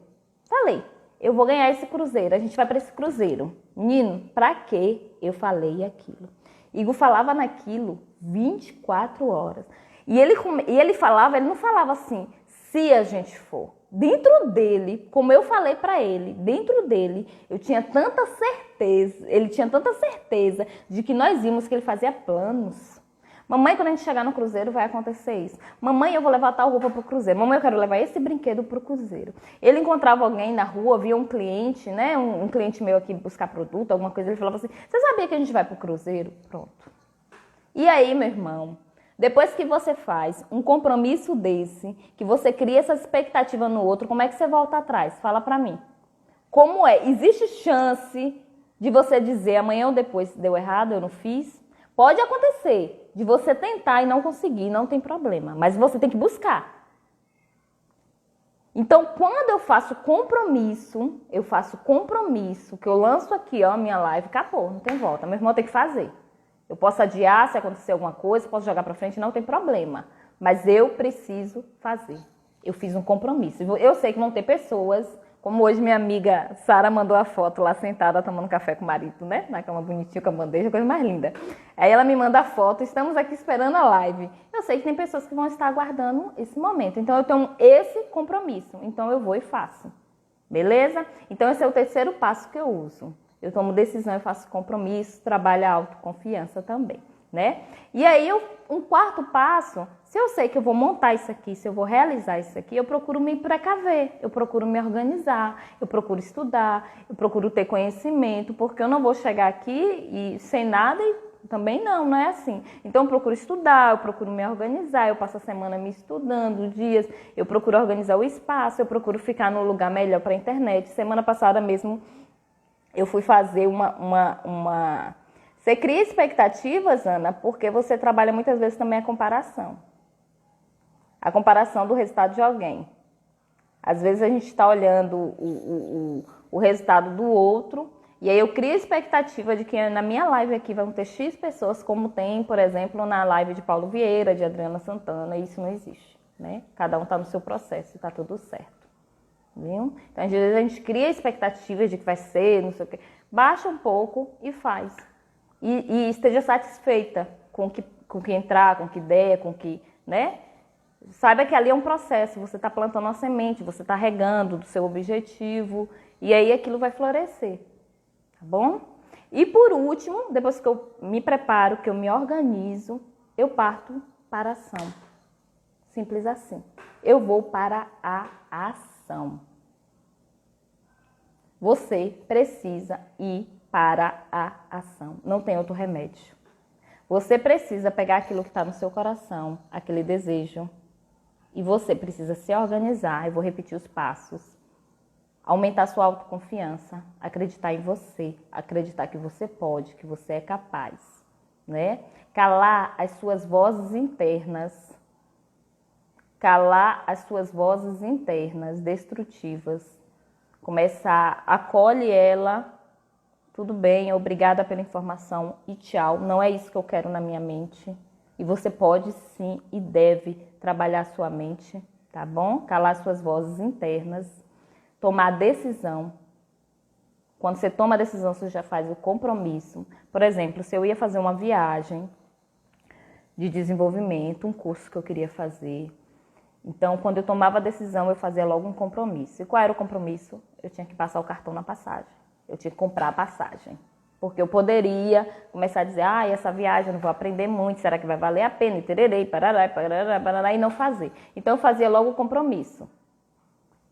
Falei, eu vou ganhar esse cruzeiro, a gente vai para esse cruzeiro. Menino, pra que eu falei aquilo? Igor falava naquilo 24 horas. E ele falava, ele não falava assim, se a gente for. Dentro dele, como eu falei para ele, dentro dele, eu tinha tanta certeza, ele tinha tanta certeza de que nós íamos, que ele fazia planos. Mamãe, quando a gente chegar no cruzeiro, vai acontecer isso. Mamãe, eu vou levar tal roupa pro cruzeiro. Mamãe, eu quero levar esse brinquedo pro cruzeiro. Ele encontrava alguém na rua, via um cliente, né? Um cliente meu aqui buscar produto, alguma coisa. Ele falava assim, você sabia que a gente vai pro cruzeiro? Pronto. E aí, meu irmão, depois que você faz um compromisso desse, que você cria essa expectativa no outro, como é que você volta atrás? Fala pra mim. Como é? Existe chance de você dizer amanhã ou depois deu errado, eu não fiz? Pode acontecer de você tentar e não conseguir, não tem problema, mas você tem que buscar. Então, quando eu faço compromisso, que eu lanço aqui, ó, minha live, acabou, não tem volta. Meu irmão tem que fazer. Eu posso adiar se acontecer alguma coisa, posso jogar pra frente, não tem problema. Mas eu preciso fazer. Eu fiz um compromisso. Eu sei que vão ter pessoas, como hoje minha amiga Sara mandou a foto lá sentada tomando café com o marido, né? Na cama bonitinha, com a bandeja, coisa mais linda. Aí ela me manda a foto, estamos aqui esperando a live. Eu sei que tem pessoas que vão estar aguardando esse momento. Então eu tenho esse compromisso. Então eu vou e faço. Beleza? Então esse é o terceiro passo que eu uso. Eu tomo decisão, eu faço compromisso, trabalho a autoconfiança também, né? E aí, um quarto passo, se eu sei que eu vou montar isso aqui, se eu vou realizar isso aqui, eu procuro me precaver, eu procuro me organizar, eu procuro estudar, eu procuro ter conhecimento, porque eu não vou chegar aqui e sem nada e também não é assim. Então, eu procuro estudar, eu procuro me organizar, eu passo a semana me estudando, dias, eu procuro organizar o espaço, eu procuro ficar num lugar melhor para a internet. Semana passada mesmo, eu fui fazer Você cria expectativas, Ana, porque você trabalha muitas vezes também a comparação. A comparação do resultado de alguém. Às vezes a gente está olhando o resultado do outro E aí eu crio a expectativa de que na minha live aqui vão ter X pessoas, como tem, por exemplo, na live de Paulo Vieira, de Adriana Santana, e isso não existe, né? Cada um tá no seu processo e tá tudo certo, viu? Então, às vezes a gente cria a expectativa de que vai ser, não sei o quê. Baixa um pouco e faz. E esteja satisfeita com que entrar, com que der, com que, né? Saiba que ali é um processo, você está plantando uma semente, você está regando do seu objetivo, e aí aquilo vai florescer, tá bom? E por último, depois que eu me preparo, que eu me organizo, eu parto para a ação. Simples assim. Eu vou para a ação. Você precisa ir para a ação. Não tem outro remédio. Você precisa pegar aquilo que está no seu coração, aquele desejo, e você precisa se organizar. Eu vou repetir os passos. Aumentar sua autoconfiança, acreditar em você, acreditar que você pode, que você é capaz, né? Calar as suas vozes internas. Calar as suas vozes internas destrutivas. Começar, acolhe ela, tudo bem, obrigada pela informação e tchau. Não é isso que eu quero na minha mente. E você pode sim e deve trabalhar a sua mente, tá bom? Calar suas vozes internas, tomar decisão. Quando você toma a decisão, você já faz o compromisso. Por exemplo, se eu ia fazer uma viagem de desenvolvimento, um curso que eu queria fazer. Então, quando eu tomava a decisão, eu fazia logo um compromisso. E qual era o compromisso? Eu tinha que passar o cartão na passagem. Eu tinha que comprar a passagem. Porque eu poderia começar a dizer, essa viagem eu não vou aprender muito, será que vai valer a pena? E tererei, parará, parará, parará, e não fazer. Então, eu fazia logo o compromisso.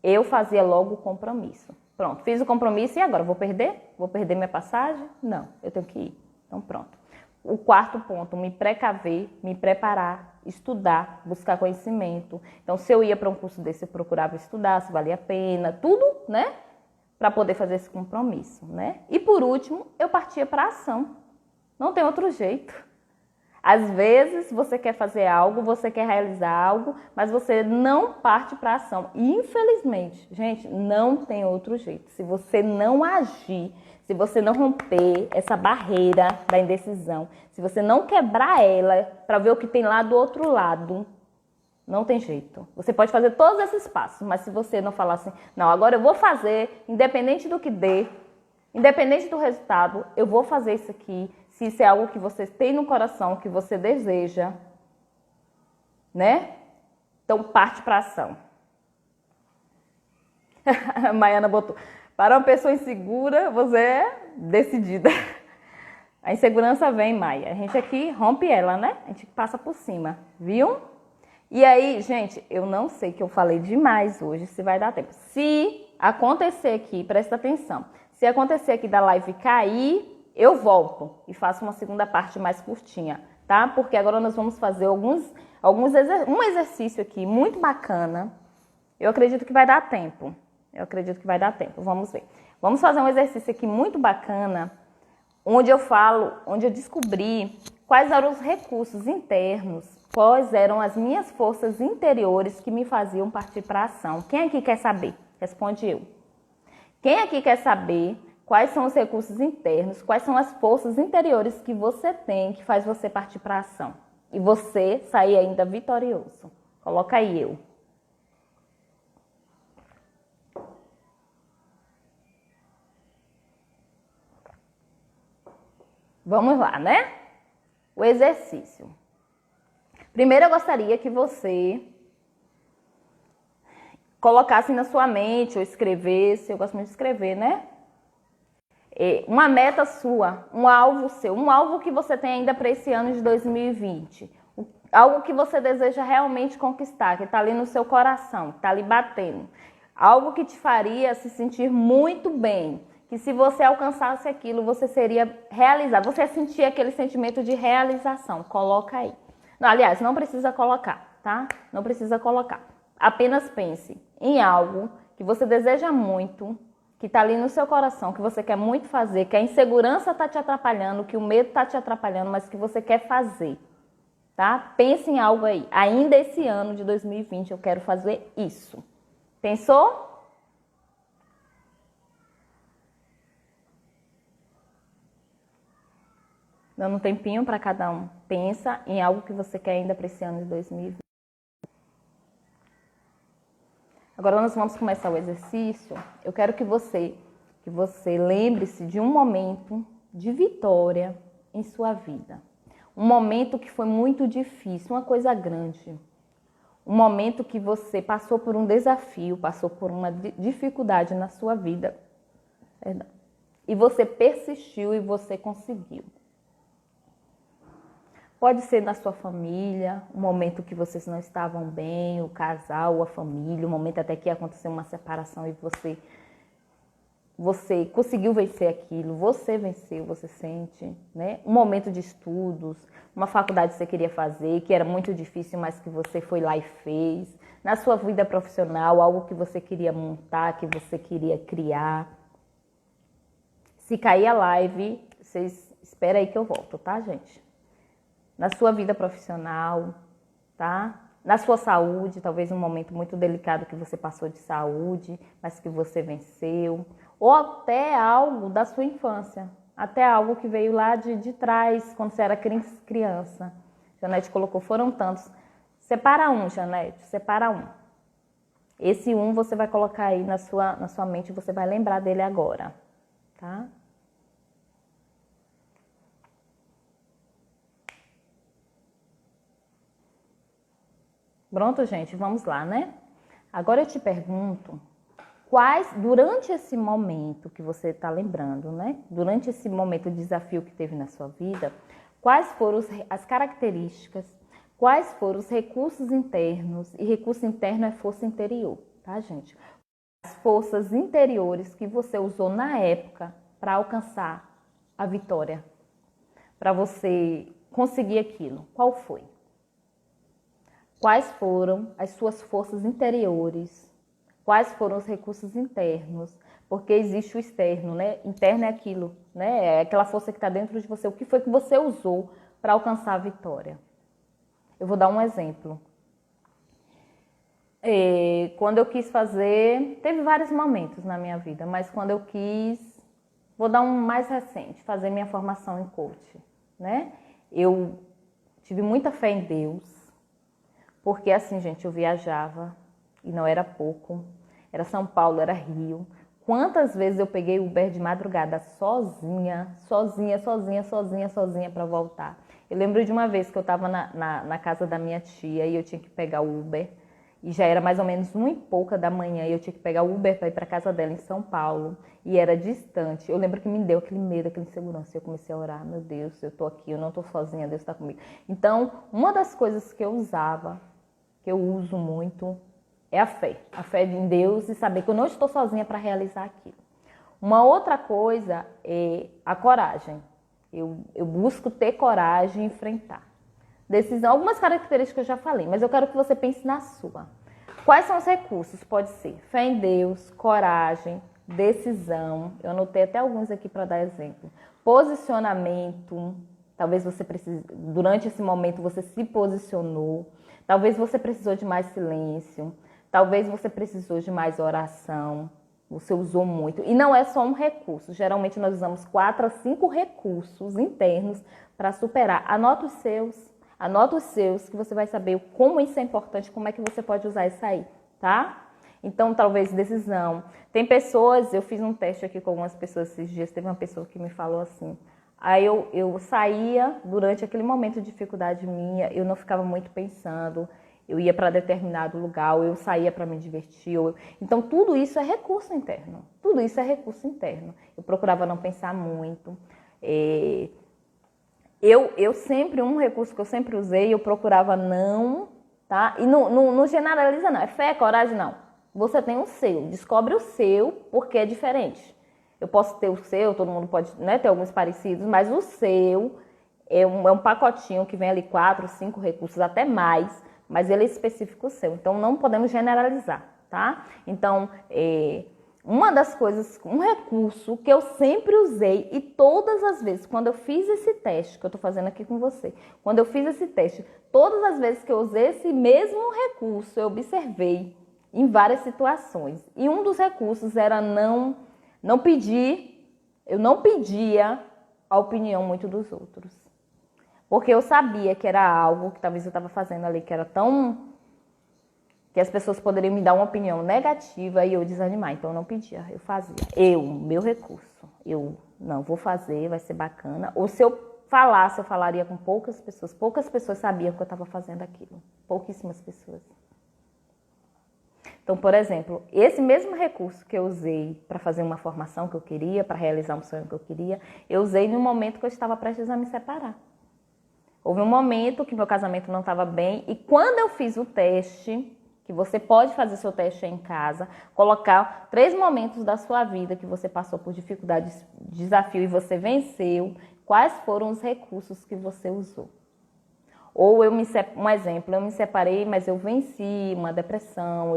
Eu fazia logo o compromisso. Pronto, fiz o compromisso e agora? Vou perder? Vou perder minha passagem? Não, eu tenho que ir. Então, pronto. O quarto ponto, me precaver, me preparar, estudar, buscar conhecimento. Então, se eu ia para um curso desse, eu procurava estudar, se valia a pena, tudo, né? Para poder fazer esse compromisso, né? E por último, eu partia para a ação. Não tem outro jeito. Às vezes, você quer fazer algo, você quer realizar algo, mas você não parte para a ação. E, infelizmente, gente, não tem outro jeito. Se você não agir, se você não romper essa barreira da indecisão, se você não quebrar ela para ver o que tem lá do outro lado, não tem jeito. Você pode fazer todos esses passos, mas se você não falar assim, não, agora eu vou fazer, independente do que dê, independente do resultado, eu vou fazer isso aqui, se isso é algo que você tem no coração, que você deseja, né? Então parte para a ação. A Maiana botou, para uma pessoa insegura, você é decidida. A insegurança vem, Maia. A gente aqui rompe ela, né? A gente passa por cima, viu? E aí, gente, eu não sei que eu falei demais hoje, se vai dar tempo. Se acontecer aqui, presta atenção. Se acontecer aqui da live cair, eu volto e faço uma segunda parte mais curtinha, tá? Porque agora nós vamos fazer um exercício aqui muito bacana. Eu acredito que vai dar tempo. Vamos ver. Vamos fazer um exercício aqui muito bacana, onde eu descobri quais eram os recursos internos, quais eram as minhas forças interiores que me faziam partir para a ação. Quem aqui quer saber? Responde eu. Quem aqui quer saber quais são os recursos internos, quais são as forças interiores que você tem que faz você partir para a ação? E você sair ainda vitorioso. Coloca aí eu. Vamos lá, né? O exercício. Primeiro eu gostaria que você colocasse na sua mente ou escrevesse, eu gosto muito de escrever, né? Uma meta sua, um alvo seu, um alvo que você tem ainda para esse ano de 2020. Algo que você deseja realmente conquistar, que está ali no seu coração, que está ali batendo. Algo que te faria se sentir muito bem. Que se você alcançasse aquilo, você seria realizado. Você sentia aquele sentimento de realização. Coloca aí. Não, aliás, não precisa colocar, tá? Não precisa colocar. Apenas pense em algo que você deseja muito, que está ali no seu coração, que você quer muito fazer, que a insegurança está te atrapalhando, que o medo está te atrapalhando, mas que você quer fazer, tá? Pense em algo aí. Ainda esse ano de 2020 eu quero fazer isso. Pensou? Dando um tempinho para cada um. Pensa em algo que você quer ainda para esse ano de 2020. Agora nós vamos começar o exercício. Eu quero que você lembre-se de um momento de vitória em sua vida. Um momento que foi muito difícil, uma coisa grande. Um momento que você passou por um desafio, passou por uma dificuldade na sua vida. E você persistiu e você conseguiu. Pode ser na sua família, um momento que vocês não estavam bem, o casal, a família, um momento até que aconteceu uma separação e você conseguiu vencer aquilo, você venceu, você sente, né? Um momento de estudos, uma faculdade que você queria fazer, que era muito difícil, mas que você foi lá e fez. Na sua vida profissional, algo que você queria montar, que você queria criar. Se cair a live, vocês esperam aí que eu volto, tá, gente? Na sua vida profissional, tá? Na sua saúde, talvez um momento muito delicado que você passou de saúde, mas que você venceu. Ou até algo da sua infância, até algo que veio lá de trás, quando você era criança. Janete colocou, foram tantos. Separa um, Janete, separa um. Esse um você vai colocar aí na sua mente, você vai lembrar dele agora, tá? Pronto, gente, vamos lá, né? Agora eu te pergunto, durante esse momento que você está lembrando, né? Durante esse momento de desafio que teve na sua vida, quais foram as características, quais foram os recursos internos, e recurso interno é força interior, tá, gente? As forças interiores que você usou na época para alcançar a vitória, para você conseguir aquilo, qual foi? Quais foram as suas forças interiores? Quais foram os recursos internos? Porque existe o externo, né? Interno é aquilo, né? É aquela força que está dentro de você. O que foi que você usou para alcançar a vitória? Eu vou dar um exemplo. Quando eu quis fazer, teve vários momentos na minha vida, mas quando eu quis, vou dar um mais recente, fazer minha formação em coach, né? Eu tive muita fé em Deus. Porque assim, gente, eu viajava e não era pouco. Era São Paulo, era Rio. Quantas vezes eu peguei Uber de madrugada sozinha para voltar. Eu lembro de uma vez que eu estava na casa da minha tia e eu tinha que pegar o Uber. E já era mais ou menos 1h pouca da manhã e eu tinha que pegar o Uber para ir para casa dela em São Paulo. E era distante. Eu lembro que me deu aquele medo, aquela insegurança. Eu comecei a orar, meu Deus, eu estou aqui, eu não estou sozinha, Deus está comigo. Então, uma das coisas que eu usava, que eu uso muito, é a fé em Deus e saber que eu não estou sozinha para realizar aquilo. Uma outra coisa é a coragem. Eu busco ter coragem e enfrentar. Decisão, algumas características eu já falei, mas eu quero que você pense na sua. Quais são os recursos? Pode ser fé em Deus, coragem, decisão. Eu anotei até alguns aqui para dar exemplo. Posicionamento. Talvez você precise, durante esse momento você se posicionou. Talvez você precisou de mais silêncio, talvez você precisou de mais oração, você usou muito. E não é só um recurso, geralmente nós usamos 4 a 5 recursos internos para superar. Anota os seus, que você vai saber como isso é importante, como é que você pode usar isso aí, tá? Então, talvez decisão. Tem pessoas, eu fiz um teste aqui com algumas pessoas esses dias, teve uma pessoa que me falou assim... Aí eu saía, durante aquele momento de dificuldade minha, eu não ficava muito pensando, eu ia para determinado lugar, ou eu saía para me divertir. Então, tudo isso é recurso interno. Tudo isso é recurso interno. Eu procurava não pensar muito. Um recurso que eu sempre usei, eu procurava não, tá? E não generaliza não, é fé, coragem, não. Você tem o seu, descobre o seu, porque é diferente. Eu posso ter o seu, todo mundo pode, né, ter alguns parecidos, mas o seu é um pacotinho que vem ali 4, 5 recursos, até mais, mas ele é específico seu. Então, não podemos generalizar, tá? Então, uma das coisas, um recurso que eu sempre usei e todas as vezes, quando eu fiz esse teste, que eu tô fazendo aqui com você, quando eu fiz esse teste, todas as vezes que eu usei esse mesmo recurso, eu observei em várias situações. E um dos recursos era eu não pedia a opinião muito dos outros. Porque eu sabia que era algo que talvez eu estava fazendo ali, que era tão... que as pessoas poderiam me dar uma opinião negativa e eu desanimar. Então eu não pedia, eu fazia. Meu recurso. Eu não vou fazer, vai ser bacana. Ou se eu falasse, eu falaria com poucas pessoas. Poucas pessoas sabiam que eu estava fazendo aquilo. Pouquíssimas pessoas. Então, por exemplo, esse mesmo recurso que eu usei para fazer uma formação que eu queria, para realizar um sonho que eu queria, eu usei no momento que eu estava prestes a me separar. Houve um momento que meu casamento não estava bem e quando eu fiz o teste, que você pode fazer seu teste em casa, colocar 3 momentos da sua vida que você passou por dificuldades, desafio e você venceu, quais foram os recursos que você usou. Ou um exemplo, eu me separei, mas eu venci uma depressão,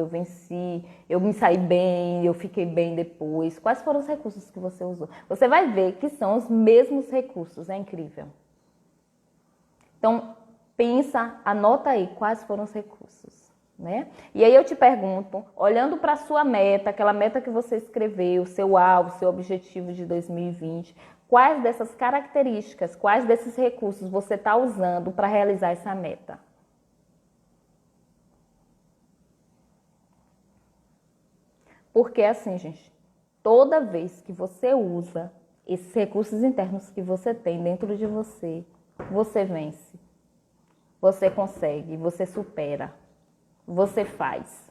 eu me saí bem, eu fiquei bem depois. Quais foram os recursos que você usou? Você vai ver que são os mesmos recursos, é incrível. Então, pensa, anota aí quais foram os recursos, né? E aí eu te pergunto, olhando para a sua meta, aquela meta que você escreveu, seu alvo, seu objetivo de 2020, quais dessas características, quais desses recursos você está usando para realizar essa meta? Porque assim, gente, toda vez que você usa esses recursos internos que você tem dentro de você, você vence, você consegue, você supera, você faz.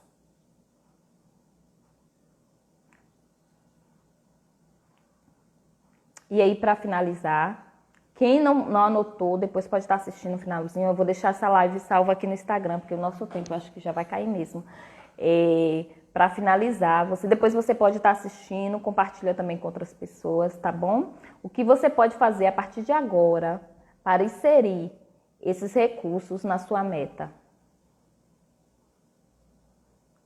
E aí, para finalizar, quem não anotou, depois pode estar assistindo no finalzinho. Eu vou deixar essa live salva aqui no Instagram, porque o nosso tempo acho que já vai cair mesmo. Para finalizar, depois você pode estar assistindo, compartilha também com outras pessoas, tá bom? O que você pode fazer a partir de agora para inserir esses recursos na sua meta?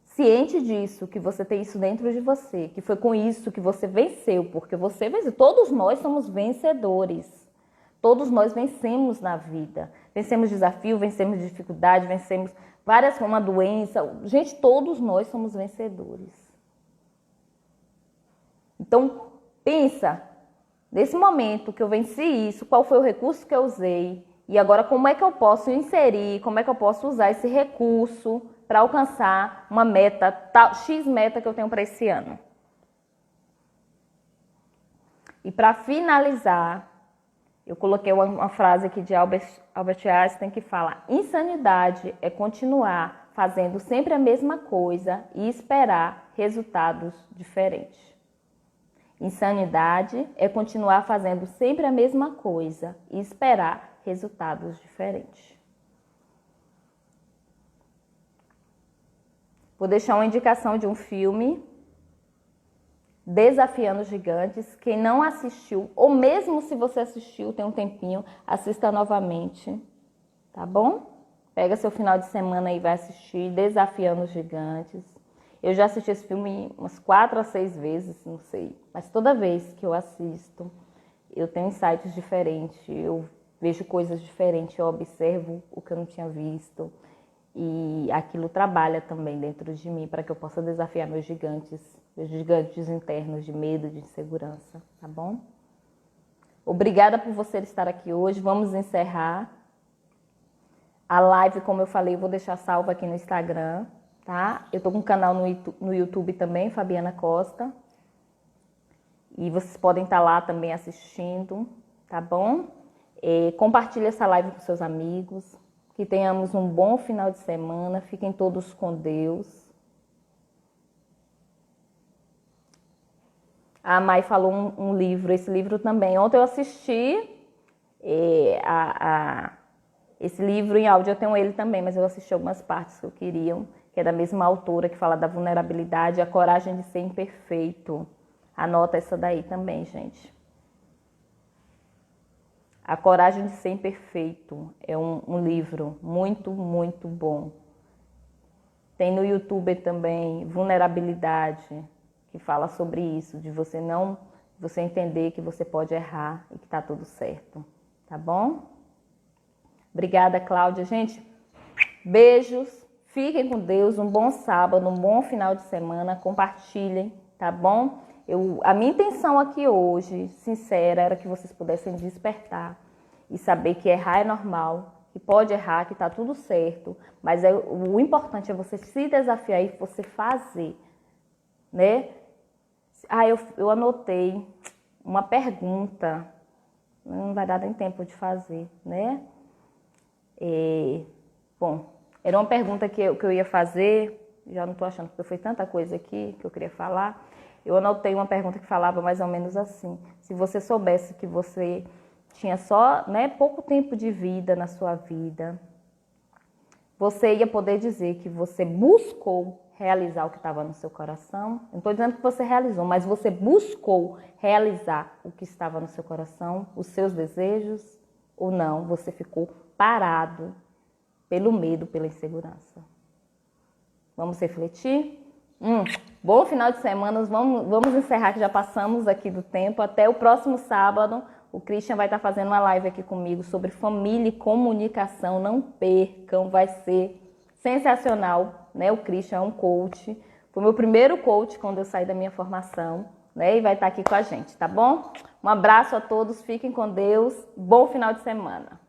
Ciente disso, que você tem isso dentro de você, que foi com isso que você venceu, porque você venceu. Todos nós somos vencedores. Todos nós vencemos na vida. Vencemos desafio, vencemos dificuldade, vencemos uma doença. Gente, todos nós somos vencedores. Então, pensa, nesse momento que eu venci isso, qual foi o recurso que eu usei? E agora como é que eu posso inserir, como é que eu posso usar esse recurso para alcançar uma meta, X meta que eu tenho para esse ano. E para finalizar, eu coloquei uma frase aqui de Albert Einstein que fala: insanidade é continuar fazendo sempre a mesma coisa e esperar resultados diferentes. Insanidade é continuar fazendo sempre a mesma coisa e esperar resultados diferentes. Vou deixar uma indicação de um filme, Desafiando Gigantes. Quem não assistiu, ou mesmo se você assistiu, tem um tempinho, assista novamente, tá bom? Pega seu final de semana e vai assistir Desafiando Gigantes. Eu já assisti esse filme umas 4 a 6 vezes, não sei. Mas toda vez que eu assisto, eu tenho insights diferentes, eu vejo coisas diferentes, eu observo o que eu não tinha visto. E aquilo trabalha também dentro de mim para que eu possa desafiar meus gigantes internos de medo, de insegurança, tá bom? Obrigada por você estar aqui hoje. Vamos encerrar a live, como eu falei, eu vou deixar salva aqui no Instagram, tá? Eu tô com um canal no YouTube também, Fabiana Costa. E vocês podem estar lá também assistindo, tá bom? Compartilhe essa live com seus amigos. Que tenhamos um bom final de semana. Fiquem todos com Deus. A Mai falou um livro, esse livro também. Ontem eu assisti esse livro em áudio, eu tenho ele também, mas eu assisti algumas partes que eu queria, que é da mesma autora, que fala da vulnerabilidade, a coragem de ser imperfeito. Anota essa daí também, gente. A Coragem de Ser Imperfeito é um livro muito, muito bom. Tem no YouTube também Vulnerabilidade, que fala sobre isso, de você entender que você pode errar e que tá tudo certo, tá bom? Obrigada, Cláudia. Gente, beijos, fiquem com Deus, um bom sábado, um bom final de semana, compartilhem, tá bom? A minha intenção aqui hoje, sincera, era que vocês pudessem despertar e saber que errar é normal, que pode errar, que tá tudo certo, mas o importante é você se desafiar e você fazer, né? Eu anotei uma pergunta, não vai dar nem tempo de fazer, né? Bom, era uma pergunta que eu ia fazer, já não tô achando, porque foi tanta coisa aqui que eu queria falar. Eu anotei uma pergunta que falava mais ou menos assim: se você soubesse que você tinha só, né, pouco tempo de vida na sua vida, você ia poder dizer que você buscou realizar o que estava no seu coração? Não estou dizendo que você realizou, mas você buscou realizar o que estava no seu coração, os seus desejos, ou não? Você ficou parado pelo medo, pela insegurança. Vamos refletir? Bom final de semana, vamos encerrar que já passamos aqui do tempo. Até o próximo sábado, o Christian vai estar fazendo uma live aqui comigo sobre família e comunicação. Não percam, vai ser sensacional, né? O Christian é um coach, foi meu primeiro coach quando eu saí da minha formação, né? E vai estar aqui com a gente, tá bom? Um abraço a todos, fiquem com Deus, bom final de semana.